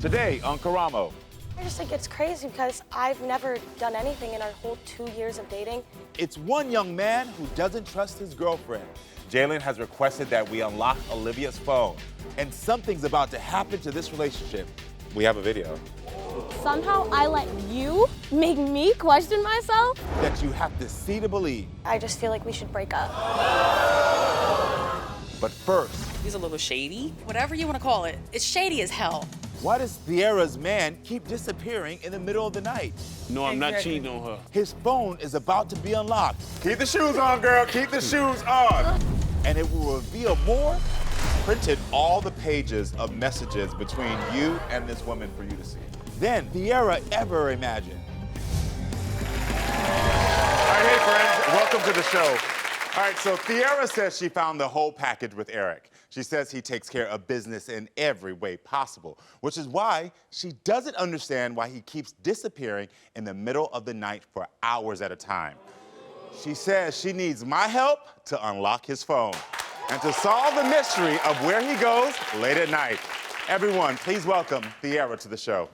Today on Karamo. I just think it's crazy because I've never done anything in our whole 2 years of dating. It's one young man who doesn't trust his girlfriend. Jalen has requested that we unlock Olivia's phone. And something's about to happen to this relationship. We have a video. Somehow I let you make me question myself? That you have to see to believe. I just feel like we should break up. But first, He's a little shady. Whatever you want to call it. It's shady as hell. why does Theara's man keep disappearing in the middle of the night? No, I'm not cheating on her. His phone is about to be unlocked. Keep the shoes on, girl. Keep the shoes on. And it will reveal more. Printed all the pages of messages between you and this woman for you to see. Then Theara ever imagined. All right, hey friends, welcome to the show. All right, so Theara says she found the whole package with Eric. She says he takes care of business in every way possible, which is why she doesn't understand why he keeps disappearing in the middle of the night for hours at a time. She says she needs my help to unlock his phone and to solve the mystery of where he goes late at night. Everyone, please welcome Theara to the show.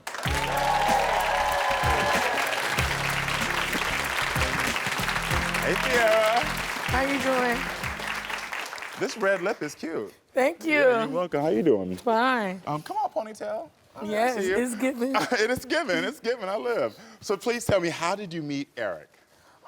Hey, Theara. How you doing? This red lip is cute. Thank you. Yeah, you're welcome. How you doing? Fine. Come on, ponytail. Yes, I see you. it's giving. It is given. It's given. I live. So please tell me, how did you meet Eric?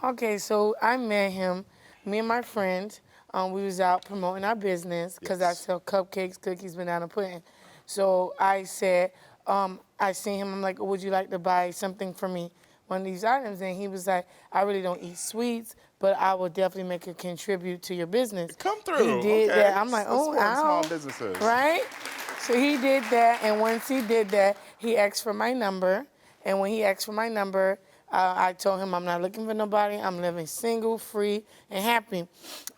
Okay, so I met him, me and my friend, we was out promoting our business because I sell cupcakes, cookies, banana pudding. So I said, I seen him, I'm like, would you like to buy something for me, one of these items? And he was like, I really don't eat sweets, but I will definitely make a contribute to your business. Come through. He did okay. that. I'm like, Let's oh, support wow. small businesses. Right? So he did that, and once he did that, he asked for my number. And when he asked for my number, I told him I'm not looking for nobody. I'm living single, free, and happy.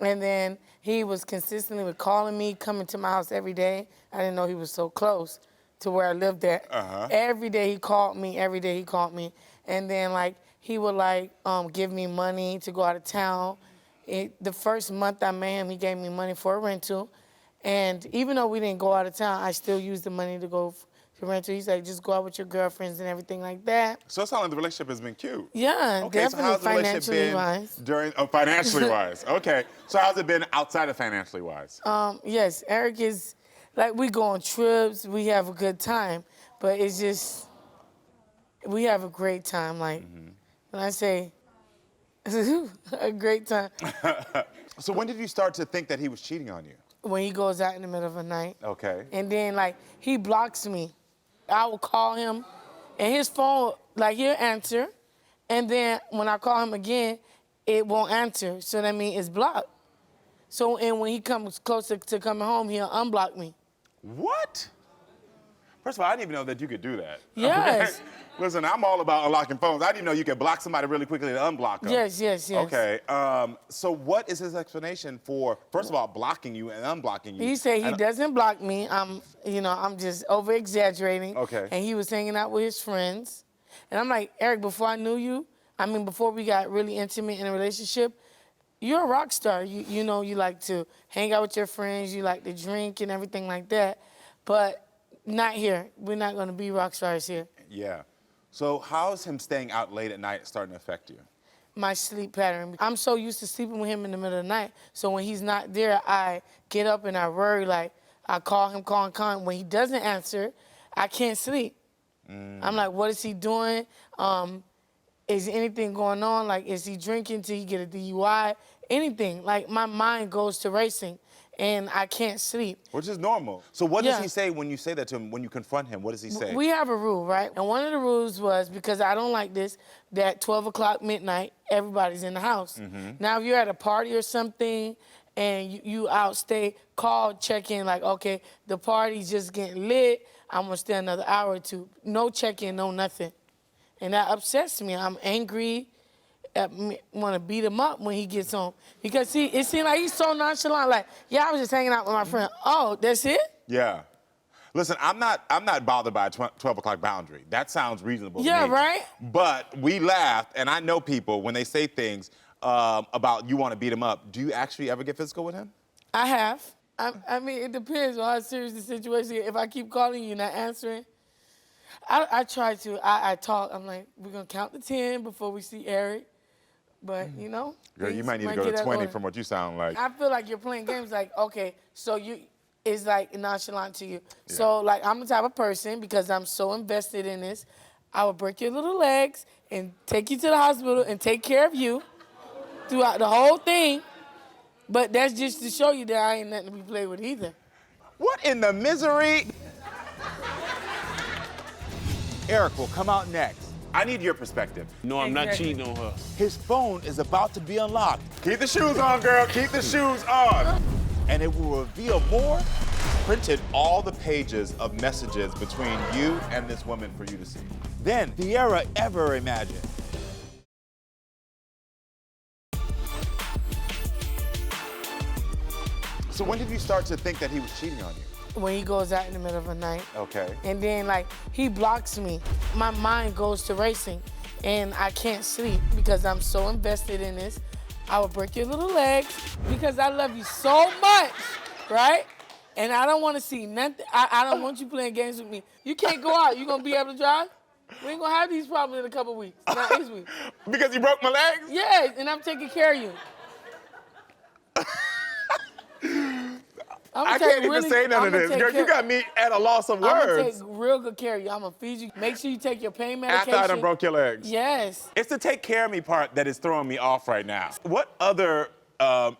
And then he was consistently calling me, coming to my house every day. I didn't know he was so close to where I lived at. Every day he called me. Every day he called me. And then like he would like give me money to go out of town. The first month I met him, he gave me money for a rental. And even though we didn't go out of town, I still used the money to go to rental. He's like, just go out with your girlfriends and everything like that. So it sounds like the relationship has been cute. Yeah, Okay, so definitely how's the relationship financially been wise. Financially wise. Okay. So how's it been outside of financially wise? Yes, Eric is, like we go on trips, we have a good time, but it's just, we have a great time. Like, when I say, a great time. So when did you start to think that he was cheating on you? When he goes out in the middle of the night. Okay. And then, like, he blocks me. I will call him, and his phone, like, he'll answer, and then when I call him again, it won't answer. So that means it's blocked. So, and when he comes closer to coming home, he'll unblock me. What? First of all, I didn't even know that you could do that. Yes. Okay? Listen, I'm all about unlocking phones. I didn't know you could block somebody really quickly and unblock them. Yes, yes, yes. Okay. So what is his explanation for, first of all, blocking you and unblocking you? He said he doesn't block me. I'm just over-exaggerating. Okay. And he was hanging out with his friends. And I'm like, Eric, before I knew you, before we got really intimate in a relationship, you're a rock star. You know, you like to hang out with your friends, you like to drink and everything like that. But not here. We're not going to be rock stars here. Yeah. So how's him staying out late at night starting to affect you? My sleep pattern. I'm so used to sleeping with him in the middle of the night. So when he's not there, I get up and I worry. Like, I call him. When he doesn't answer, I can't sleep. I'm like, what is he doing? Is anything going on? Like, is he drinking till he get a DUI? Anything. Like, my mind goes to racing, and I can't sleep. Which is normal. So what does he say when you say that to him, when you confront him? What does he say? We have a rule, right? And one of the rules was, because I don't like this, that 12 o'clock midnight, everybody's in the house. Now, if you're at a party or something and you outstay, call, check in, like, okay, the party's just getting lit, I'm gonna stay another hour or two. No check-in, no nothing. And that upsets me. I'm angry. Want to beat him up when he gets home. Because it seemed like he's so nonchalant. Like, yeah, I was just hanging out with my friend. Oh, that's it? Yeah. Listen, I'm not bothered by a 12 o'clock boundary. That sounds reasonable to me. Yeah, right? But we laughed, and I know people, when they say things about you want to beat him up, do you actually ever get physical with him? I have. It depends on how serious the situation is. If I keep calling you, not answering, I try to. I talk. I'm like, we're going to count to 10 before we see Eric. But, you know. Girl, you might need to get go to that 20 order. from what you sound like. I feel like you're playing games like, okay, so it's like nonchalant to you. Yeah. So, like, I'm the type of person, because I'm so invested in this, I would break your little legs and take you to the hospital and take care of you throughout the whole thing. But that's just to show you that I ain't nothing to be played with either. What in the misery? Eric will come out next. I need your perspective. No, I'm not cheating on her. His phone is about to be unlocked. Keep the shoes on, girl. Keep the shoes on. And it will reveal more. Printed all the pages of messages between you and this woman for you to see. Then, Theara ever imagined. So when did you start to think that he was cheating on you? When he goes out in the middle of the night. Okay. And then, like, he blocks me. My mind goes to racing, and I can't sleep because I'm so invested in this. I will break your little legs because I love you so much, right? And I don't want to see nothing. I don't want you playing games with me. You can't go out. You gonna be able to drive? We ain't gonna have these problems in a couple weeks, not this week. Because you broke my legs? Yeah, and I'm taking care of you. I can't even say none of this. Girl, you got me at a loss of words. I'm gonna take real good care of you. I'm gonna feed you. Make sure you take your pain medication. After I done broke your legs? Yes. It's the take care of me part that is throwing me off right now. What other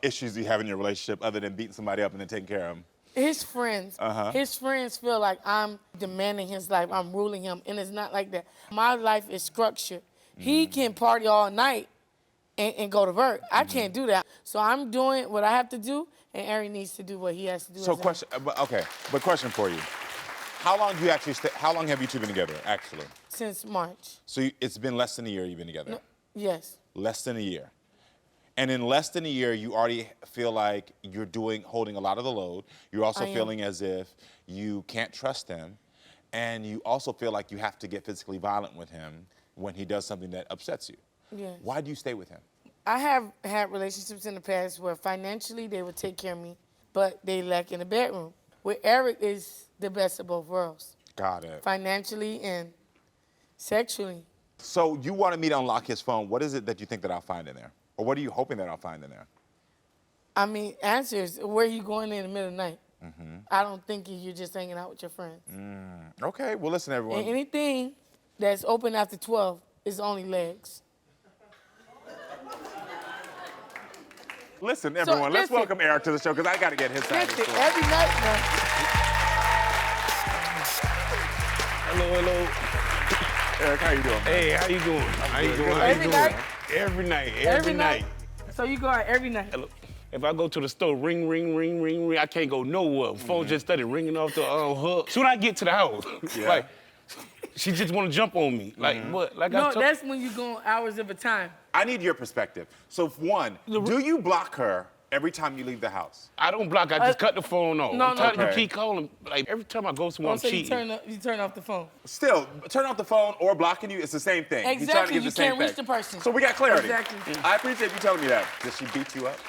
issues do you have in your relationship other than beating somebody up and then taking care of them? His friends. His friends feel like I'm demanding his life. I'm ruling him, and it's not like that. My life is structured. He can party all night and go to work. I can't do that. So I'm doing what I have to do, and Eric needs to do what he has to do. So question, but question for you. How long do you actually how long have you two been together, actually? Since March. So it's been less than a year you've been together? No, yes. Less than a year. And in less than a year, you already feel like you're holding a lot of the load. You're also feeling as if you can't trust him. And you also feel like you have to get physically violent with him when he does something that upsets you. Yes. Why do you stay with him? I have had relationships in the past where financially they would take care of me, but they lack in the bedroom. Where Eric is the best of both worlds. Got it. Financially and sexually. So you wanted me to unlock his phone. What is it that you think that I'll find in there? Or what are you hoping that I'll find in there? I mean, answers, where are you going in the middle of the night? I don't think you're just hanging out with your friends. Okay, well listen everyone. And anything that's open after 12 is only legs. Listen everyone, let's welcome Eric to the show because I got to get his side of the story. Every night now. Hello. Eric, how you doing? Hey, how you doing? How you doing? Every night? Every night. So you go out every night? Hello. If I go to the store, ring, I can't go nowhere. Phone just started ringing off the hook. Soon I get to the house, like, she just want to jump on me. Like, what? Like No, that's when you go hours of a time. I need your perspective. So one, do you block her every time you leave the house? I don't block, I just cut the phone off. No, I'm tired no. of you keep calling. Like, every time I go somewhere, I'm So cheating. you turn off the phone. Still, turn off the phone or blocking you, it's the same thing. He's trying to Exactly, give you the same can't reach thing. the person. So we got clarity. Exactly. I appreciate you telling me that. Does she beat you up?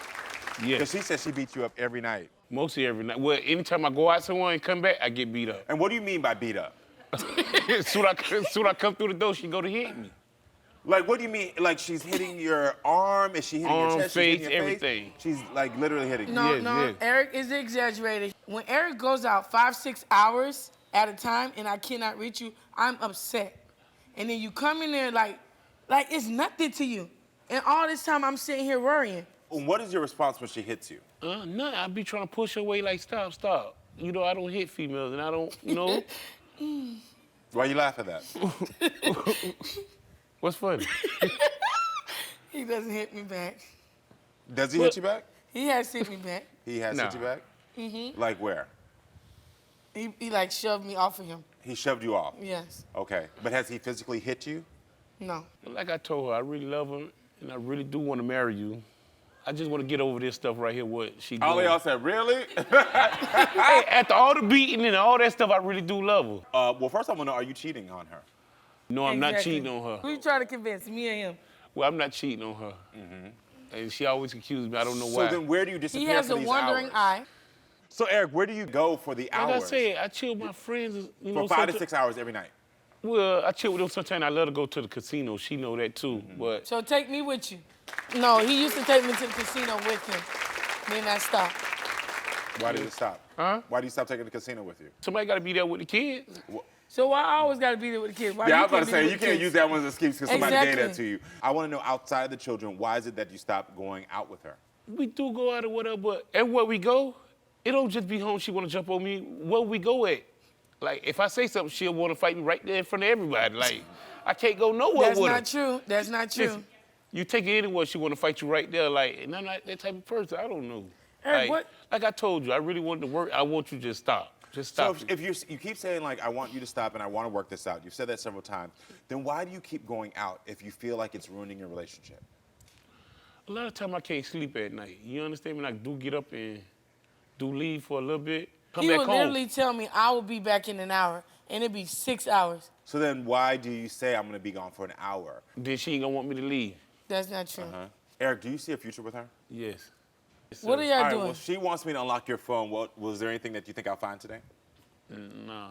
Yeah. Because she said she beats you up every night. Mostly every night. Well, anytime I go out somewhere and come back, I get beat up. And what do you mean by beat up? soon I come through the door, she go to hit me. Like, what do you mean? Like, she's hitting your arm? Is she hitting your Arm, chest? face, She's hitting your everything. Face? She's, like, literally hitting you. No, Yes, no, yes. Eric is exaggerated. When Eric goes out 5-6 hours at a time and I cannot reach you, I'm upset. And then you come in there like it's nothing to you. And all this time I'm sitting here worrying. What is your response when she hits you? Nothing. I be trying to push her away like, stop. You know, I don't hit females and I don't, you know. Why you laugh at that? What's funny? He doesn't hit me back. Does he hit you back? He has hit me back. He has hit you back? Mm-hmm. Like where? He like shoved me off of him. He shoved you off? Yes. Okay. But has he physically hit you? No. Like I told her, I really love her and I really do want to marry you. I just want to get over this stuff right here, what she doing. All y'all said, really? Hey, after all the beating and all that stuff, I really do love her. Well, first I want to know, are you cheating on her? No, I'm not Exactly. cheating on her. Who you trying to convince, me or him? Well, I'm not cheating on her. And she always accuses me, I don't know why. So then where do you disappear He has for a these wandering hours? eye. So Eric, where do you go for the hours? Like I said, I chill with my friends, you know. For 5 to 6 hours every night? Well, I chill with him sometimes. I let her go to the casino. She know that too, but... So take me with you. No, he used to take me to the casino with him. Then I stopped. Why did it stop? Huh? Why do you stop taking the casino with you? Somebody got to be there with the kids. So why I always got to be there with the kids? Why Yeah, I you was about to can't be say, with you the can't kids? use that one as an excuse because somebody gave that Exactly. to you. I want to know, outside the children, why is it that you stopped going out with her? We do go out or whatever, but everywhere we go, it don't just be home. She want to jump on me. Where we go at? Like, if I say something, she'll want to fight me right there in front of everybody. Like, I can't go nowhere That's with her. not true. That's not true. Listen, you take it anywhere, she want to fight you right there. Like, and I'm not that type of person. I don't know. Eric, Like I told you, I really wanted to work. I want you to just stop. Just stop. So if you keep saying, like, I want you to stop and I want to work this out, you've said that several times, then why do you keep going out if you feel like it's ruining your relationship? A lot of time I can't sleep at night. You understand me? I do get up and do leave for a little bit. Come He back would home. literally tell me I will be back in an hour, and it'd be 6 hours. So then why do you say I'm going to be gone for an hour? Then she ain't gonna want me to leave. That's not true. Eric, do you see a future with her? Yes. What are All y'all right, doing? well, she wants me to unlock your phone. Was there anything that you think I'll find today? Nah.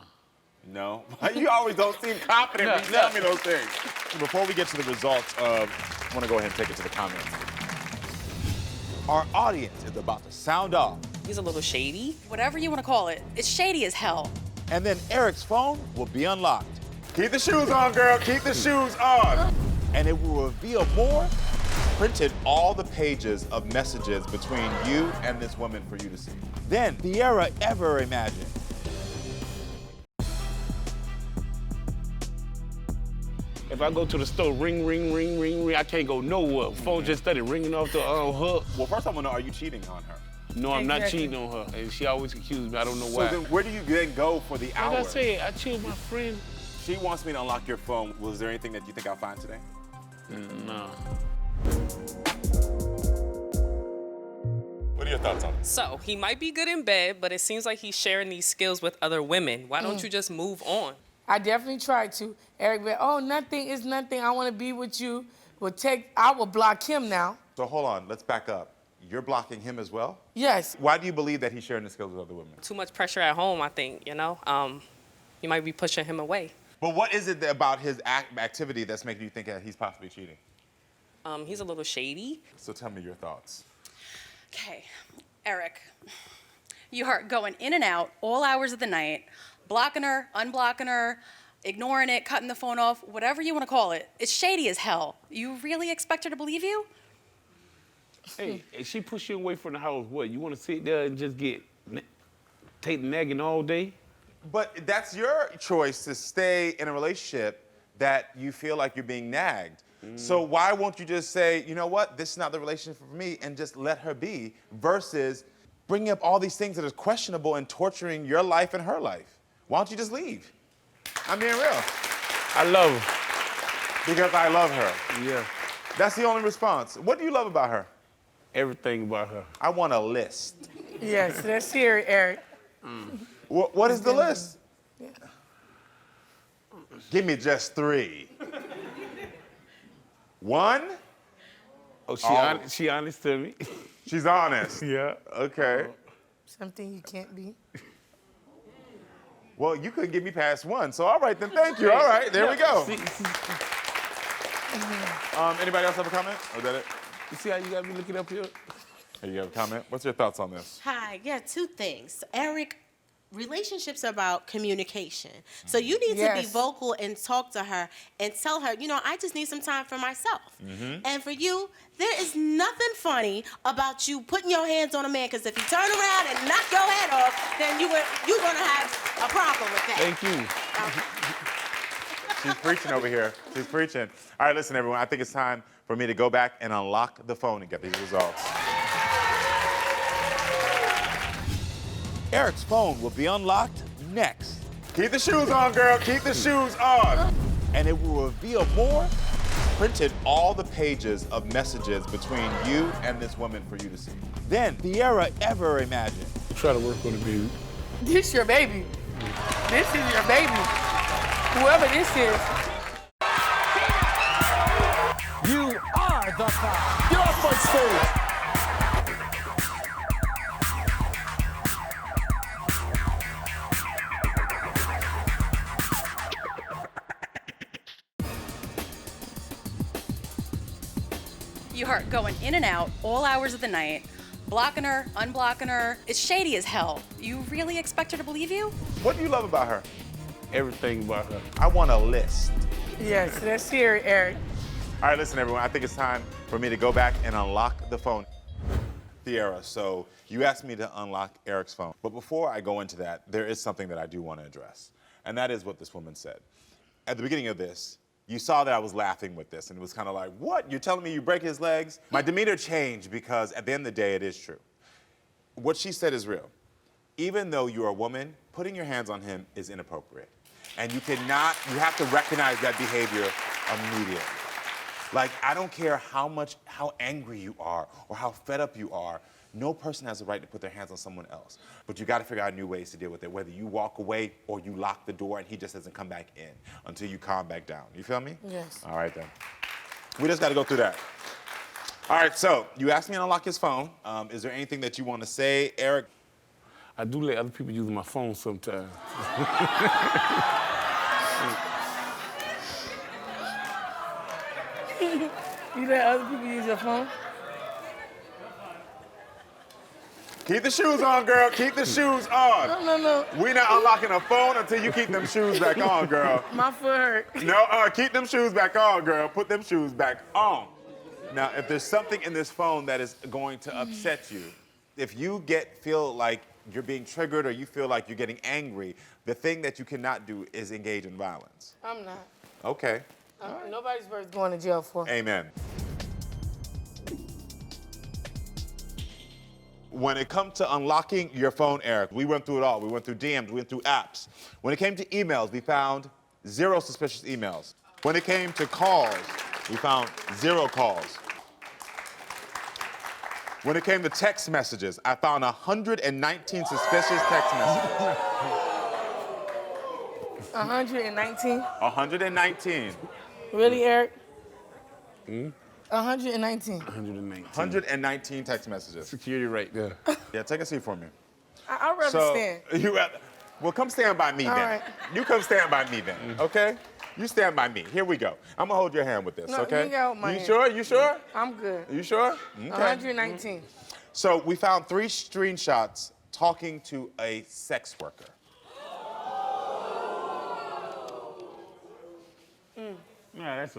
No? You always don't seem confident when you tell me those things. Before we get to the results of, I want to go ahead and take it to the comments. Our audience is about to sound off, He's a little shady. Whatever you want to call it. It's shady as hell. and then Eric's phone will be unlocked. Keep the shoes on, girl. Keep the shoes on. And it will reveal more. Printed all the pages of messages between you and this woman for you to see. Then, Theara ever imagined. If I go to the store, ring, ring, ring, ring, ring, I can't go nowhere. Phone just started ringing off the hook. Well, first I want to know, are you cheating on her? No, I'm not Exactly. cheating on her. And she always accused me. I don't know So why. then where do you then go for the hour? Like I said, I chill with my friend. She wants me to unlock your phone. Was there anything that you think I'll find today? Nah. What are your thoughts on it? So he might be good in bed, but it seems like he's sharing these skills with other women. Why don't you just move on? I definitely tried to. Eric went, oh, nothing is nothing. I want to be with you. I will block him now. So hold on, let's back up. You're blocking him as well? Yes. Why do you believe that he's sharing the skills with other women? Too much pressure at home, I think, you know? You might be pushing him away. But what is it about his activity that's making you think that he's possibly cheating? He's a little shady. So tell me your thoughts. Okay, Eric, you are going in and out all hours of the night, blocking her, unblocking her, ignoring it, cutting the phone off, whatever you want to call it. It's shady as hell. You really expect her to believe you? Hey, if she push you away from the house, what? You want to sit there and just take the nagging all day? But that's your choice to stay in a relationship that you feel like you're being nagged. So why won't you just say, you know what, this is not the relationship for me, and just let her be, versus bringing up all these things that are questionable and torturing your life and her life? Why don't you just leave? I'm being real. I love her. Because I love her. Yeah. That's the only response. What do you love about her? Everything about her. I want a list. Yes, let's hear it, Eric. What is the list? Give me just 3. 1? Oh, Oh. she honest to me. She's honest. Yeah. Okay. Something you can't be. Well, you couldn't get me past 1, so all right then, thank you. All right, there we go. See, Anybody else have a comment? Or is that it? you see how you got me looking up here? Hey, you have a comment? What's your thoughts on this? Hi, yeah, 2 things. Eric, relationships are about communication. So you need to be Yes. vocal and talk to her and tell her, you know, I just need some time for myself. And for you, there is nothing funny about you putting your hands on a man, because if you turn around and knock your head off, then you're going to have a problem with that. Thank you. She's preaching over here. She's preaching. All right, listen, everyone. I think it's time for me to go back and unlock the phone and get these results. Eric's phone will be unlocked next. Keep the shoes on, girl. Keep the shoes on. And it will reveal more. Printed all the pages of messages between you and this woman for you to see. Then, Theara ever imagined. Try to work on it, baby. This your baby. This is your baby. Whoever this is. You are the five. Get off my stage. You are going in and out all hours of the night, blocking her, unblocking her. It's shady as hell. You really expect her to believe you? What do you love about her? Everything about her. I want a list. Yes, let's hear it, Eric. All right, listen, everyone. I think it's time for me to go back and unlock the phone. Theara, so you asked me to unlock Eric's phone. But before I go into that, there is something that I do want to address. And that is what this woman said. At the beginning of this, you saw that I was laughing with this, and it was kind of like, what? You're telling me you break his legs? My demeanor changed because at the end of the day, it is true. What she said is real. Even though you're a woman, putting your hands on him is inappropriate. And you have to recognize that behavior immediately. Like, I don't care how angry you are or how fed up you are, no person has the right to put their hands on someone else. But you gotta figure out new ways to deal with it, whether you walk away or you lock the door and he just doesn't come back in until you calm back down. You feel me? Yes. All right then. We just gotta go through that. All right, so you asked me to unlock his phone. Is there anything that you wanna say, Eric? I do let other people use my phone sometimes. You let other people use your phone? Keep the shoes on, girl. Keep the shoes on. No. We're not unlocking a phone until you keep them shoes back on, girl. My foot hurt. No, keep them shoes back on, girl. Put them shoes back on. Now, if there's something in this phone that is going to upset you, if you feel like you're being triggered or you feel like you're getting angry, the thing that you cannot do is engage in violence. I'm not. Okay. Nobody's worth going to jail for. Amen. When it comes to unlocking your phone, Eric, we went through it all. We went through DMs, we went through apps. When it came to emails, we found 0 suspicious emails. When it came to calls, we found 0 calls. When it came to text messages, I found 119 suspicious text messages. 119? 119. Really, Eric? 119. 119. 119 text messages. Security right there. Yeah, take a seat for me. I'd rather stand. Well, come stand by me All then. right. You come stand by me then, okay? You stand by me. Here we go. I'm gonna hold your hand with this, No, okay? you can hold my You hand. sure? You sure? I'm good. You sure? Okay. 119. So we found 3 screenshots talking to a sex worker. Nah, that's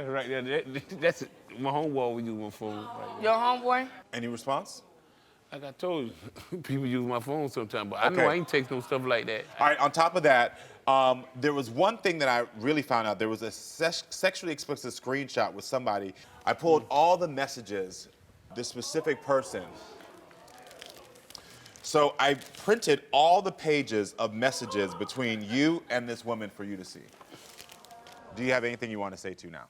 right there. That's my homeboy we use my phone right there. Your homeboy? Any response? Like I told you, people use my phone sometimes, but I know Okay. I ain't text no stuff like that. All right, on top of that, there was one thing that I really found out. There was a sexually explicit screenshot with somebody. I pulled all the messages, this specific person. So I printed all the pages of messages between you and this woman for you to see. Do you have anything you want to say to now?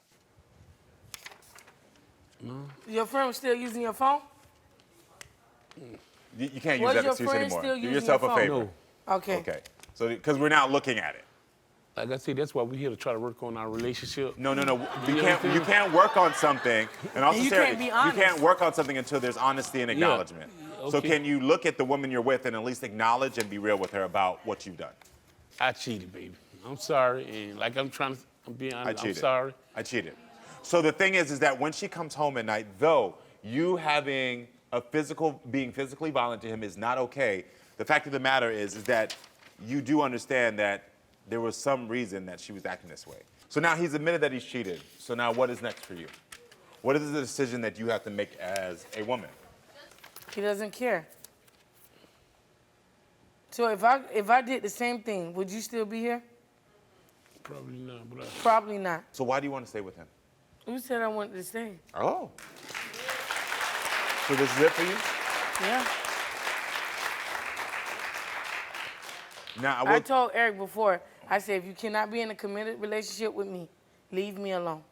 No. Your friend was still using your phone? You can't use Was that your excuse friend anymore. still Do using yourself your a phone? favor. No. Okay. Okay. So, because we're not looking at it. Like I said, that's why we're here to try to work on our relationship. No. You can't work on something, and also And you Sarah, can't be honest. you can't work on something until there's honesty and acknowledgement. So Okay. can you look at the woman you're with and at least acknowledge and be real with her about what you've done? I cheated, baby. I'm sorry, and like I'm being honest, I cheated. I'm sorry. I cheated. So the thing is that when she comes home at night, though you being physically violent to him is not okay, the fact of the matter is that you do understand that there was some reason that she was acting this way. So now he's admitted that he's cheated. So now what is next for you? What is the decision that you have to make as a woman? He doesn't care. So if I did the same thing, would you still be here? Probably not, but Probably not. So why do you want to stay with him? Who said I wanted to stay? Oh. So this is it for you? Yeah. Now, I told Eric before, I said, if you cannot be in a committed relationship with me, leave me alone.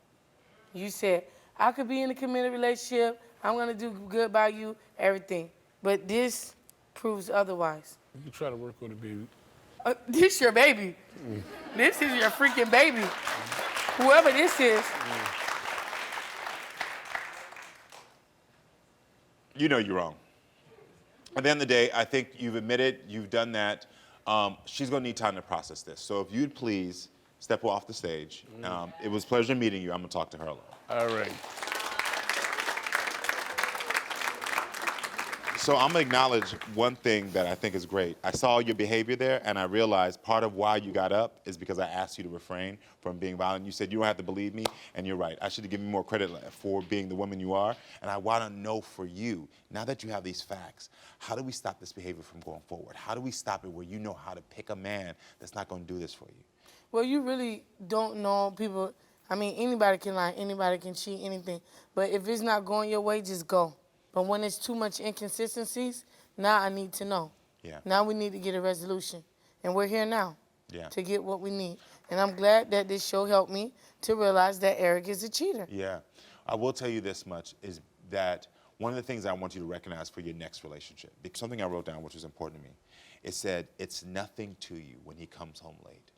You said, I could be in a committed relationship, I'm gonna do good by you, everything. But this proves otherwise. you can try to work on it, baby. This your baby. This is your freaking baby. Whoever this is. You know you're wrong. At the end of the day, I think you've admitted you've done that. She's gonna need time to process this. So if you'd please step off the stage. It was a pleasure meeting you. I'm gonna talk to her alone. All right. So I'm gonna acknowledge one thing that I think is great. I saw your behavior there, and I realized part of why you got up is because I asked you to refrain from being violent. You said you don't have to believe me, and you're right. I should have given you more credit for being the woman you are. And I want to know for you, now that you have these facts, how do we stop this behavior from going forward? How do we stop it where you know how to pick a man that's not gonna do this for you? Well, you really don't know people. I mean, anybody can lie, anybody can cheat, anything. But if it's not going your way, just go. But when it's too much inconsistencies, now I need to know. Yeah. Now we need to get a resolution. And we're here now to get what we need. And I'm glad that this show helped me to realize that Eric is a cheater. Yeah. I will tell you this much, is that one of the things I want you to recognize for your next relationship, because something I wrote down which was important to me, it said, it's nothing to you when he comes home late.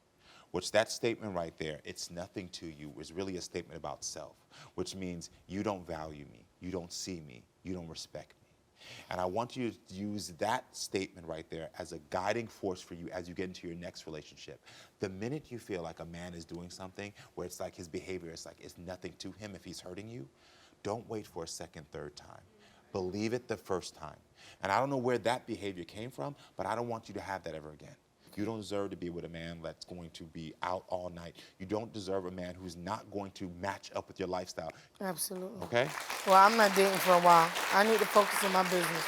Which that statement right there, it's nothing to you, is really a statement about self, which means you don't value me, you don't see me, you don't respect me. And I want you to use that statement right there as a guiding force for you as you get into your next relationship. The minute you feel like a man is doing something where it's like his behavior is like it's nothing to him if he's hurting you, don't wait for a second, third time. Believe it the first time. And I don't know where that behavior came from, but I don't want you to have that ever again. You don't deserve to be with a man that's going to be out all night. You don't deserve a man who's not going to match up with your lifestyle. Absolutely. Okay? Well, I'm not dating for a while. I need to focus on my business.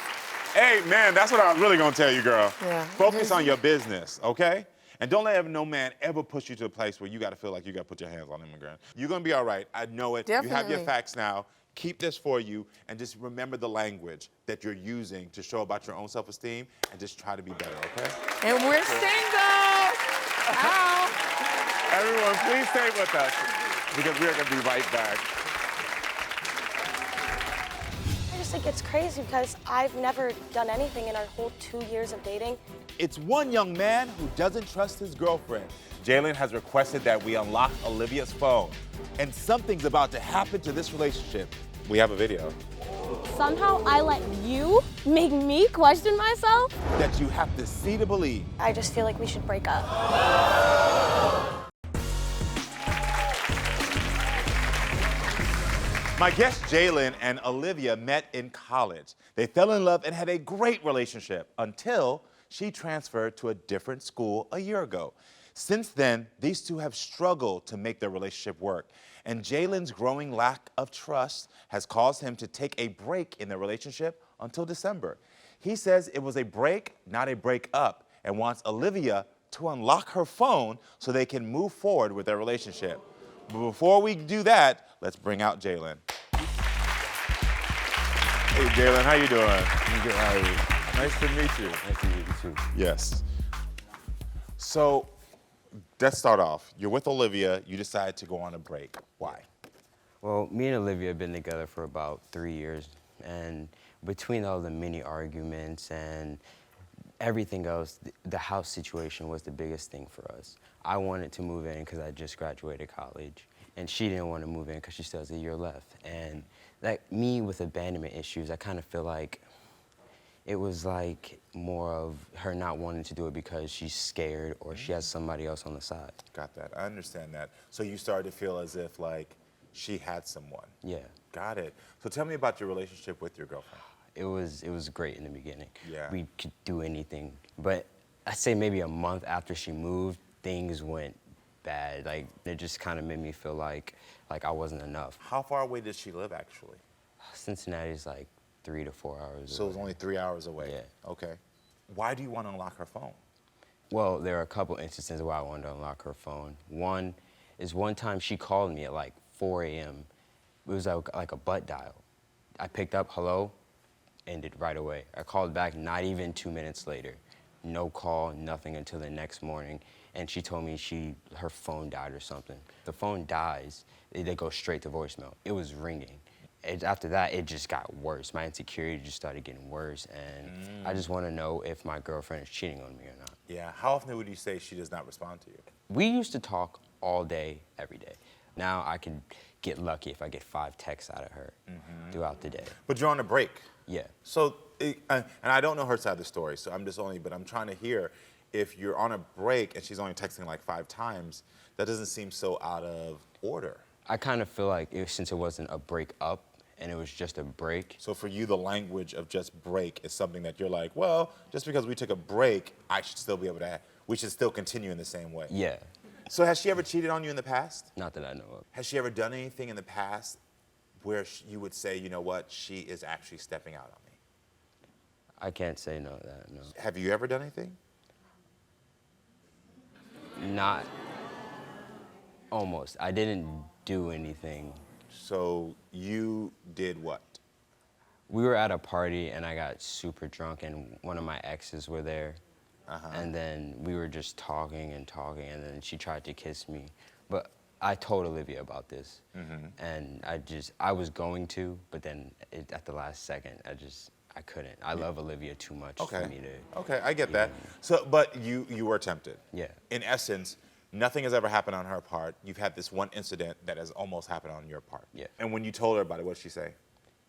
Hey, man, that's what I was really going to tell you, girl. Yeah. Focus on your business, okay? And don't let no man ever push you to a place where you got to feel like you got to put your hands on him again. You're going to be all right. I know it. Definitely. You have your facts now. Keep this for you, and just remember the language that you're using to show about your own self-esteem, and just try to be better, okay? And we're single. Ow. Everyone, please stay with us, because we're going to be right back. I just think it's crazy because I've never done anything in our whole 2 years of dating. It's one young man who doesn't trust his girlfriend. Jalen has requested that we unlock Olivia's phone. And something's about to happen to this relationship. We have a video. Somehow I let you make me question myself. That you have to see to believe. I just feel like we should break up. My guests Jalen and Olivia met in college. They fell in love and had a great relationship until she transferred to a different school a year ago. Since then, these two have struggled to make their relationship work. And Jalen's growing lack of trust has caused him to take a break in their relationship until December. He says it was a break, not a breakup, and wants Olivia to unlock her phone so they can move forward with their relationship. But before we do that, let's bring out Jalen. Hey, Jalen, how you doing? I'm good, how are you? Nice to meet you. Nice to meet you too. Yes. So, let's start off. You're with Olivia. You decide to go on a break. Why? Well, me and Olivia have been together for about 3 years, and between all the mini arguments and everything else, the house situation was the biggest thing for us. I wanted to move in because I just graduated college, and she didn't want to move in because she still has a year left. And like me with abandonment issues, I kind of feel like it was like more of her not wanting to do it because she's scared or she has somebody else on the side. Got that. I understand that. So you started to feel as if like she had someone. Yeah. Got it. So tell me about your relationship with your girlfriend. It was great in the beginning. Yeah. We could do anything. But I'd say maybe a month after she moved, things went bad. Like it just kind of made me feel like I wasn't enough. How far away did she live actually? Cincinnati's like 3 to 4 hours So away. it was only 3 hours away? Yeah. Okay. Why do you want to unlock her phone? Well, there are a couple instances where I wanted to unlock her phone. One is one time she called me at like 4 a.m. It was like a butt dial. I picked up, hello, ended right away. I called back not even 2 minutes later. No call, nothing until the next morning. And she told me her phone died or something. The phone dies, they go straight to voicemail. It was ringing. After that, it just got worse. My insecurity just started getting worse, and I just want to know if my girlfriend is cheating on me or not. Yeah. How often would you say she does not respond to you? We used to talk all day, every day. Now I can get lucky if I get 5 texts out of her throughout the day. But you're on a break. Yeah. So, and I don't know her side of the story, so I'm trying to hear if you're on a break and she's only texting like 5 times, that doesn't seem so out of order. I kind of feel like since it wasn't a break up, and it was just a break. So for you, the language of just break is something that you're like, well, just because we took a break, I should still be able to, we should still continue in the same way. Yeah. So has she ever cheated on you in the past? Not that I know of. Has she ever done anything in the past where you would say, you know what, she is actually stepping out on me? I can't say no to that, no. Have you ever done anything? Not almost. I didn't do anything. So you did what? We were at a party and I got super drunk and one of my exes were there. And then we were just talking and talking and then she tried to kiss me. But I told Olivia about this. And I was going to, but then at the last second, I couldn't. I love Olivia too much for me to. Okay, I get that. So, but you were tempted. Yeah. In essence, nothing has ever happened on her part. You've had this one incident that has almost happened on your part. Yeah. And when you told her about it, what did she say?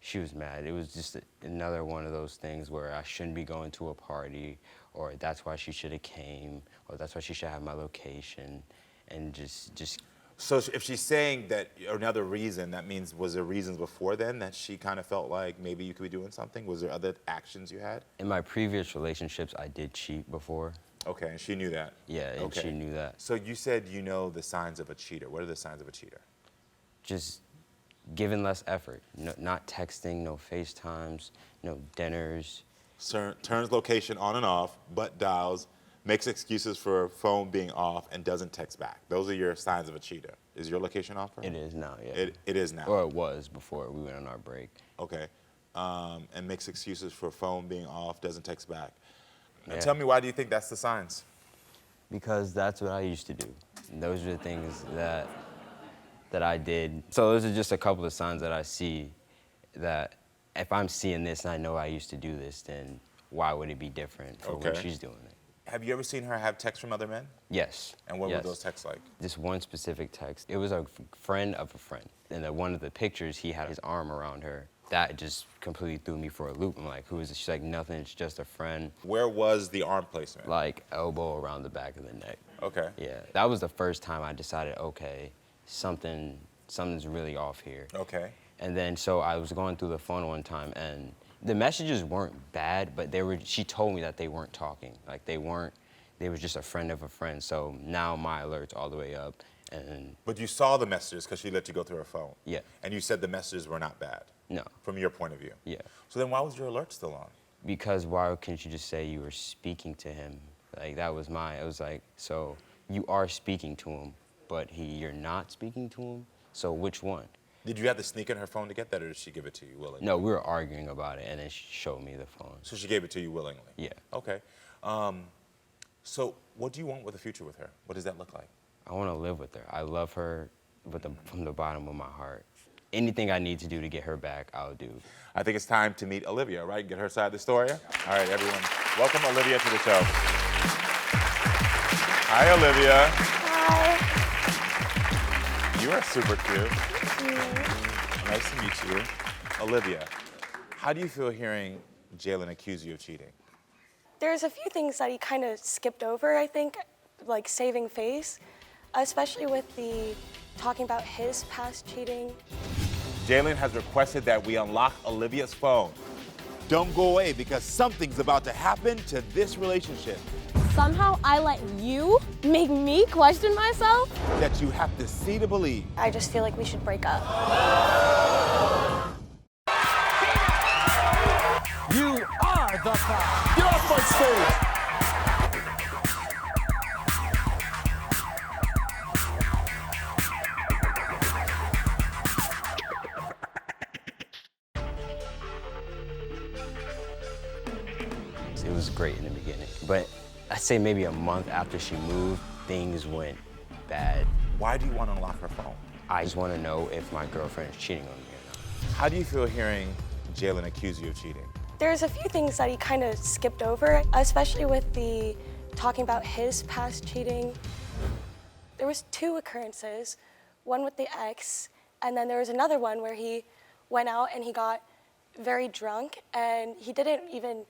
She was mad. It was just another one of those things where I shouldn't be going to a party, or that's why she should have came, or that's why she should have my location, and just. So if she's saying that another reason, that means was there reasons before then that she kind of felt like maybe you could be doing something? Was there other actions you had? In my previous relationships, I did cheat before. Okay, and she knew that? Yeah, and she knew that. So you said you know the signs of a cheater. What are the signs of a cheater? Just giving less effort. No, not texting, no FaceTimes, no dinners. Turns location on and off, but dials, makes excuses for phone being off, and doesn't text back. Those are your signs of a cheater. Is your location off? It is now, yeah. It is now? Or it was before we went on our break. Okay. And makes excuses for phone being off, doesn't text back. Now Yeah. tell me, why do you think that's the signs? Because that's what I used to do. Those are the things that I did. So those are just a couple of signs that I see that if I'm seeing this and I know I used to do this, then why would it be different for when she's doing it? Have you ever seen her have texts from other men? Yes. And what were those texts like? This one specific text. It was a friend of a friend. And one of the pictures, he had his arm around her. That just completely threw me for a loop. I'm like, who is this? She's like, nothing, it's just a friend. Where was the arm placement? Like elbow around the back of the neck. Okay. Yeah, that was the first time I decided, okay, something's really off here. Okay. And then so I was going through the phone one time and the messages weren't bad, but she told me that they weren't talking. Like they were just a friend of a friend. So now my alert's all the way up and. But you saw the messages because she let you go through her phone. Yeah. And you said the messages were not bad. No. From your point of view. Yeah. So then why was your alert still on? Because why couldn't you just say you were speaking to him? Like it was like, so you are speaking to him, but you're not speaking to him? So which one? Did you have to sneak in her phone to get that, or did she give it to you willingly? No, we were arguing about it, and then she showed me the phone. So she gave it to you willingly? Yeah. Okay. So what do you want with the future with her? What does that look like? I want to live with her. I love her from the bottom of my heart. Anything I need to do to get her back, I'll do. I think it's time to meet Olivia, right? Get her side of the story? All right, everyone. Welcome Olivia to the show. Hi, Olivia. Hi. You are super cute. Nice to meet you. Olivia, how do you feel hearing Jalen accuse you of cheating? There's a few things that he kind of skipped over, I think, like saving face, especially with the talking about his past cheating. Jalen has requested that we unlock Olivia's phone. Don't go away because something's about to happen to this relationship Somehow I let you make me question myself? that you have to see to believe. I just feel like we should break up. You are the cop. Get off my stage. It was great in the beginning, but I'd say maybe a month after she moved, things went bad. Why do you want to unlock her phone? I just want to know if my girlfriend is cheating on me or not. How do you feel hearing Jalen accuse you of cheating? There's a few things that he kind of skipped over, especially with the talking about his past cheating. There was 2 occurrences, one with the ex, and then there was another one where he went out and he got very drunk and he didn't even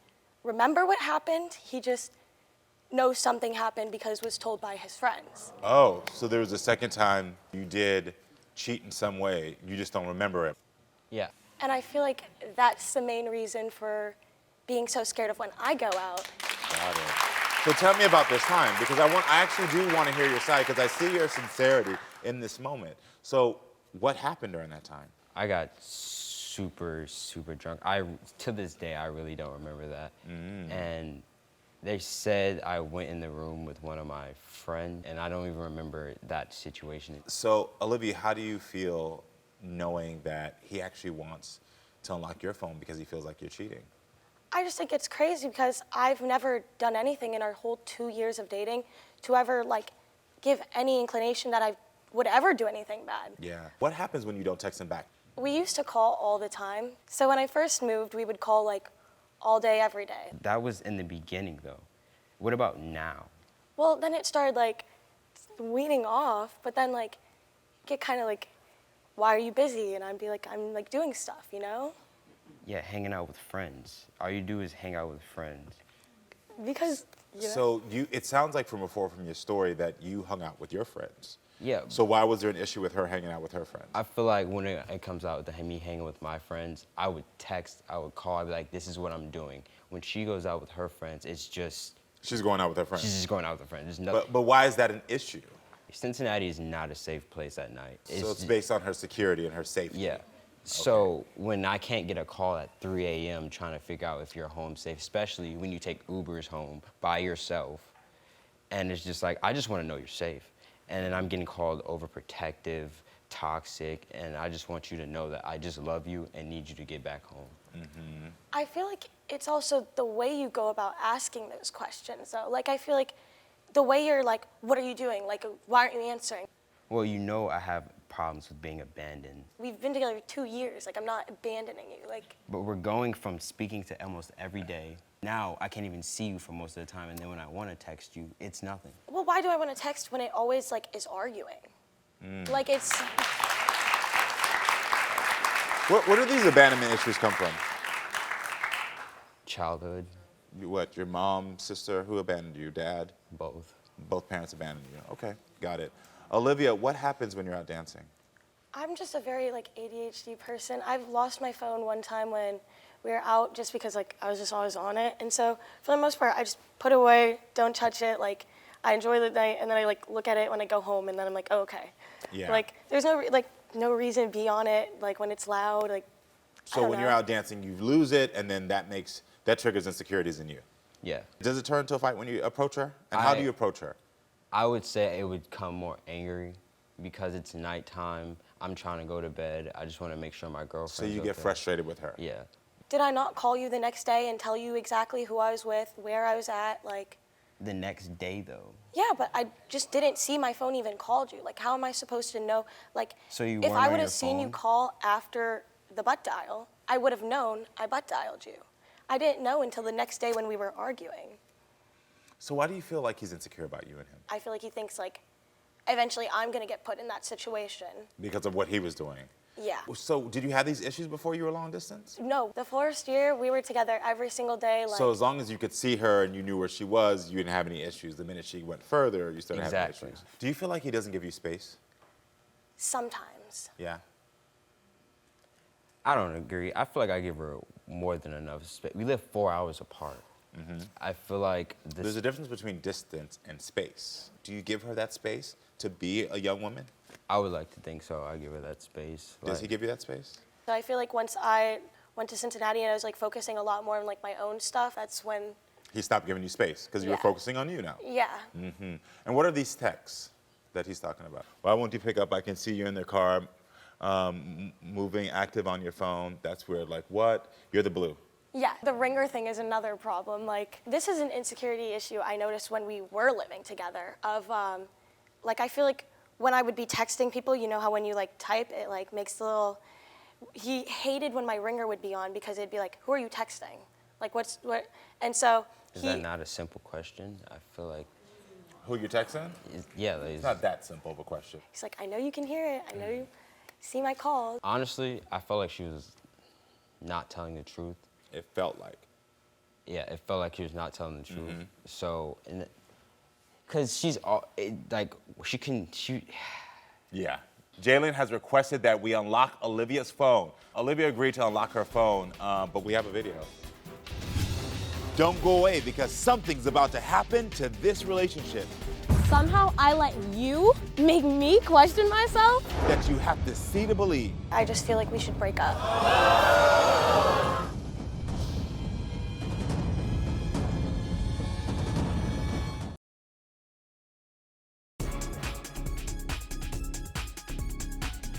remember what happened. He just knows something happened because was told by his friends. Oh, so there was a second time you did cheat in some way, you just don't remember it. Yeah. And I feel like that's the main reason for being so scared of when I go out. Got it. So tell me about this time, because I actually do want to hear your side, because I see your sincerity in this moment. So what happened during that time? I got super, super drunk. To this day, I really don't remember that. And they said I went in the room with one of my friends, and I don't even remember that situation. So, Olivia, how do you feel knowing that he actually wants to unlock your phone because he feels like you're cheating? I just think it's crazy because I've never done anything in our whole 2 years of dating to ever like give any inclination that I would ever do anything bad. Yeah. What happens when you don't text him back? We used to call all the time. So when I first moved, we would call like all day, every day. That was in the beginning, though. What about now? Well, then it started like weaning off, but then like get kind of like, why are you busy? And I'd be like, I'm like doing stuff, you know? Yeah, hanging out with friends. All you do is hang out with friends. Because, you know. So it sounds like from your story that you hung out with your friends. Yeah. So why was there an issue with her hanging out with her friends? I feel like when it comes out to me hanging with my friends, I would text, I would call, I'd be like, this is what I'm doing. When she goes out with her friends, it's just... She's going out with her friends. She's just going out with her friends. There's nothing. But why is that an issue? Cincinnati is not a safe place at night. So it's based on her security and her safety. Yeah. So when I can't get a call at 3 a.m. trying to figure out if you're home safe, especially when you take Ubers home by yourself, and it's just like, I just want to know you're safe. And then I'm getting called overprotective, toxic, and I just want you to know that I just love you and need you to get back home. Mm-hmm. I feel like it's also the way you go about asking those questions, though. Like, I feel like the way you're like, what are you doing? Like, why aren't you answering? Well, you know I have problems with being abandoned. We've been together 2 years. Like, I'm not abandoning you. Like, But we're going from speaking to almost every day. Now I can't even see you for most of the time, and then when I want to text you, it's nothing. well, why do I want to text when it always like is arguing? Like, it's. Where do these abandonment issues come from? Childhood. What, your mom, sister, who abandoned you? Dad? Both. Both parents abandoned you. Okay, got it. Olivia, what happens when you're out dancing? I'm just a very like ADHD person. I've lost my phone one time when we were out just because like I was just always on it. And so for the most part, I just put it away, don't touch it. Like I enjoy the night and then I like look at it when I go home and then I'm like, oh, okay. Yeah. Like there's no reason to be on it. Like when it's loud, like. So when you're out dancing, you lose it, and then that triggers insecurities in you. Yeah. Does it turn into a fight when you approach her? And how do you approach her? I would say it would come more angry because it's nighttime. I'm trying to go to bed. I just want to make sure my girlfriend's So you get okay. frustrated with her? Yeah. Did I not call you the next day and tell you exactly who I was with, where I was at, like? The next day, though. Yeah, but I just didn't see my phone even called you. Like, how am I supposed to know? Like, So you if weren't I on would your have seen you phone? call after the butt dial, I would have known I butt dialed you. I didn't know until the next day when we were arguing. So why do you feel like he's insecure about you and him? I feel like he thinks, like, eventually I'm gonna get put in that situation. Because of what he was doing? Yeah. So did you have these issues before you were long distance? No, the first year we were together every single day. Like, So as long as you could see her and you knew where she was, you didn't have any issues. The minute she went further, you started having Exactly. issues. Do you feel like he doesn't give you space? sometimes. Yeah. I don't agree. I feel like I give her more than enough space. We live 4 hours apart. I feel like There's a difference between distance and space. Do you give her that space to be a young woman? I would like to think so. I give her that space. Does he give you that space? So I feel like once I went to Cincinnati and I was like focusing a lot more on like my own stuff, that's when. He stopped giving you space because you were Yeah. focusing on you now. Yeah. And what are these texts that he's talking about? Why won't you pick up? I can see you in the car, moving, active on your phone. That's weird. Like what? You're the blue. Yeah, the ringer thing is another problem. Like, this is an insecurity issue I noticed when we were living together of, like, I feel like when I would be texting people, you know how when you, like, type, it, like, makes the little, he hated when my ringer would be on because it'd be like, who are you texting? Like, what, and so Is that not a simple question? I feel like. Who you texting? Yeah. It's not that simple of a question. He's like, I know you can hear it. I know you see my calls. Honestly, I felt like she was not telling the truth. It felt like. Yeah, it felt like she was not telling the truth. So, because she's all, like, she. Yeah. Jalen has requested that we unlock Olivia's phone. Olivia agreed to unlock her phone, but we have a video. Don't go away because something's about to happen to this relationship Somehow I let you make me question myself? that you have to see to believe. I just feel like we should break up.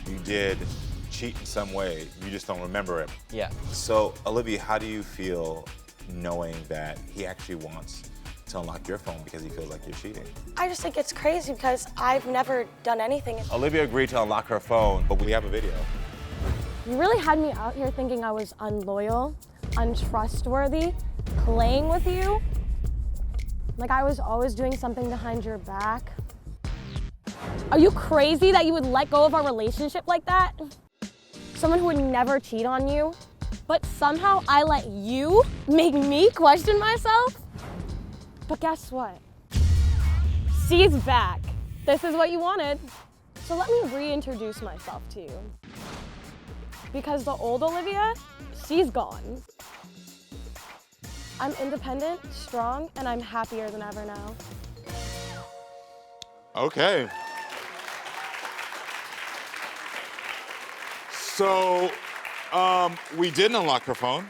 You did cheat in some way, you just don't remember it. Yeah. So, Olivia, how do you feel knowing that he actually wants to unlock your phone because he feels like you're cheating? I just think it's crazy because I've never done anything. Olivia agreed to unlock her phone, but we have a video. You really had me out here thinking I was unloyal, untrustworthy, playing with you. Like I was always doing something behind your back. Are you crazy that you would let go of our relationship like that? Someone who would never cheat on you, but somehow I let you make me question myself? But guess what? She's back. This is what you wanted. So let me reintroduce myself to you. Because the old Olivia, she's gone. I'm independent, strong, and I'm happier than ever now. Okay. So, we didn't unlock her phone.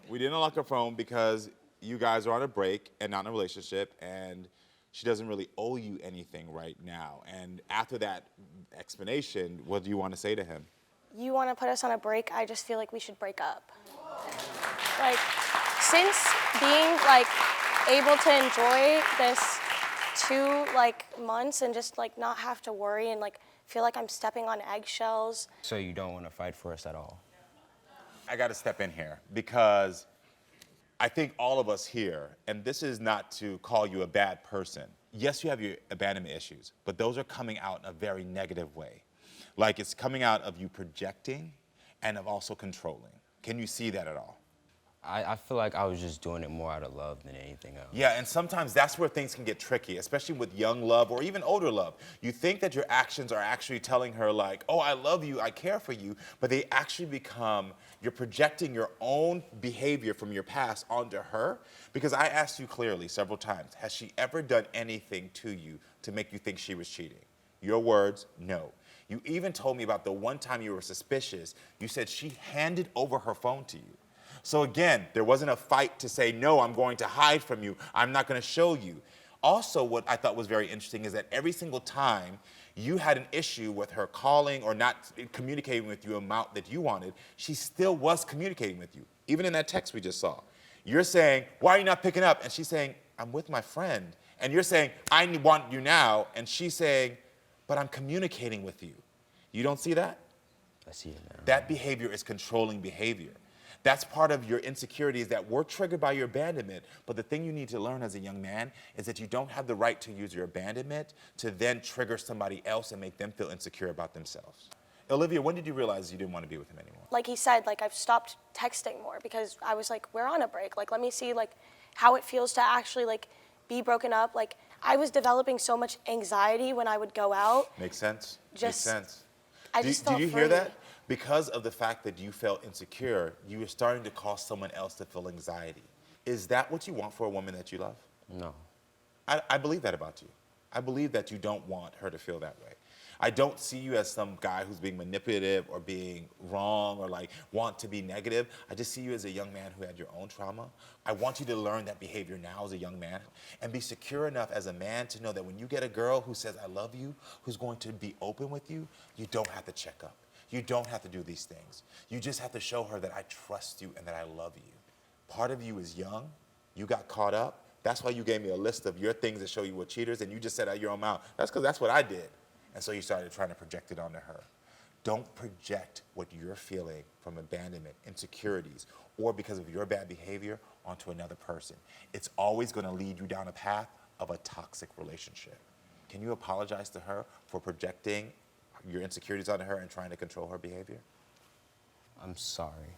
We didn't unlock her phone because you guys are on a break and not in a relationship, and she doesn't really owe you anything right now. And after that explanation, what do you want to say to him? You want to put us on a break, I just feel like we should break up. Like, since being like able to enjoy this 2 months and just like not have to worry and like feel like I'm stepping on eggshells. So you don't want to fight for us at all? I got to step in here because I think all of us here, and this is not to call you a bad person. Yes, you have your abandonment issues, but those are coming out in a very negative way. Like it's coming out of you projecting and of also controlling. Can you see that at all? I feel like I was just doing it more out of love than anything else. Yeah, and sometimes that's where things can get tricky, especially with young love or even older love. You think that your actions are actually telling her like, oh, I love you, I care for you, but they actually become, you're projecting your own behavior from your past onto her. Because I asked you clearly several times, has she ever done anything to you to make you think she was cheating? Your words, no. You even told me about the one time you were suspicious. You said she handed over her phone to you. So again, there wasn't a fight to say, no, I'm going to hide from you. I'm not going to show you. Also, what I thought was very interesting is that every single time you had an issue with her calling or not communicating with you amount that you wanted, she still was communicating with you. Even in that text we just saw. You're saying, why are you not picking up? And she's saying, I'm with my friend. And you're saying, I want you now. And she's saying, but I'm communicating with you. You don't see that? I see it now. That behavior is controlling behavior. That's part of your insecurities that were triggered by your abandonment. But the thing you need to learn as a young man is that you don't have the right to use your abandonment to then trigger somebody else and make them feel insecure about themselves. Olivia, when did you realize you didn't want to be with him anymore? Like he said, like I've stopped texting more because I was like, we're on a break. Like, let me see like how it feels to actually like be broken up. Like I was developing so much anxiety when I would go out. Makes sense. Just, Makes sense. I just felt Did you free. hear that? Because of the fact that you felt insecure, you were starting to cause someone else to feel anxiety. Is that what you want for a woman that you love? No. I believe that about you. I believe that you don't want her to feel that way. I don't see you as some guy who's being manipulative or being wrong or like want to be negative. I just see you as a young man who had your own trauma. I want you to learn that behavior now as a young man and be secure enough as a man to know that when you get a girl who says, I love you, who's going to be open with you, you don't have to check up. You don't have to do these things. You just have to show her that I trust you and that I love you. Part of you is young. You got caught up. That's why you gave me a list of your things that show you were cheaters, and you just said out your own mouth. That's because that's what I did. And so you started trying to project it onto her. Don't project what you're feeling from abandonment, insecurities, or because of your bad behavior onto another person. It's always going to lead you down a path of a toxic relationship. Can you apologize to her for projecting your insecurities onto her and trying to control her behavior? I'm sorry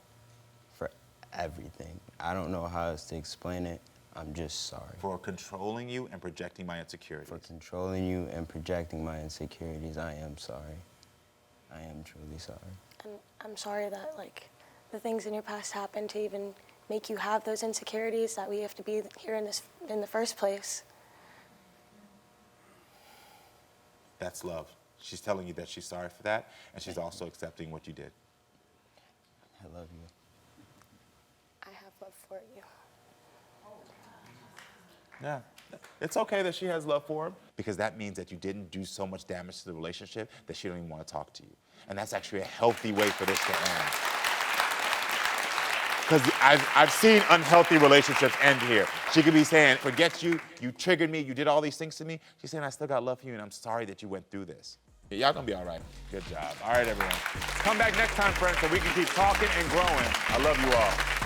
for everything. I don't know how else to explain it. I'm just sorry. For controlling you and projecting my insecurities. For controlling you and projecting my insecurities, I am sorry. I am truly sorry. And I'm sorry that, like, the things in your past happened to even make you have those insecurities that we have to be here in the first place. That's love. She's telling you that she's sorry for that, and she's also accepting what you did. I love you. I have love for you. Yeah. It's okay that she has love for him, because that means that you didn't do so much damage to the relationship that she don't even want to talk to you. And that's actually a healthy way for this to end. Because I've seen unhealthy relationships end here. She could be saying, forget you, you triggered me, you did all these things to me. She's saying, I still got love for you, and I'm sorry that you went through this. Y'all gonna be all right. Good job. All right, everyone. Come back next time, friends, so we can keep talking and growing. I love you all.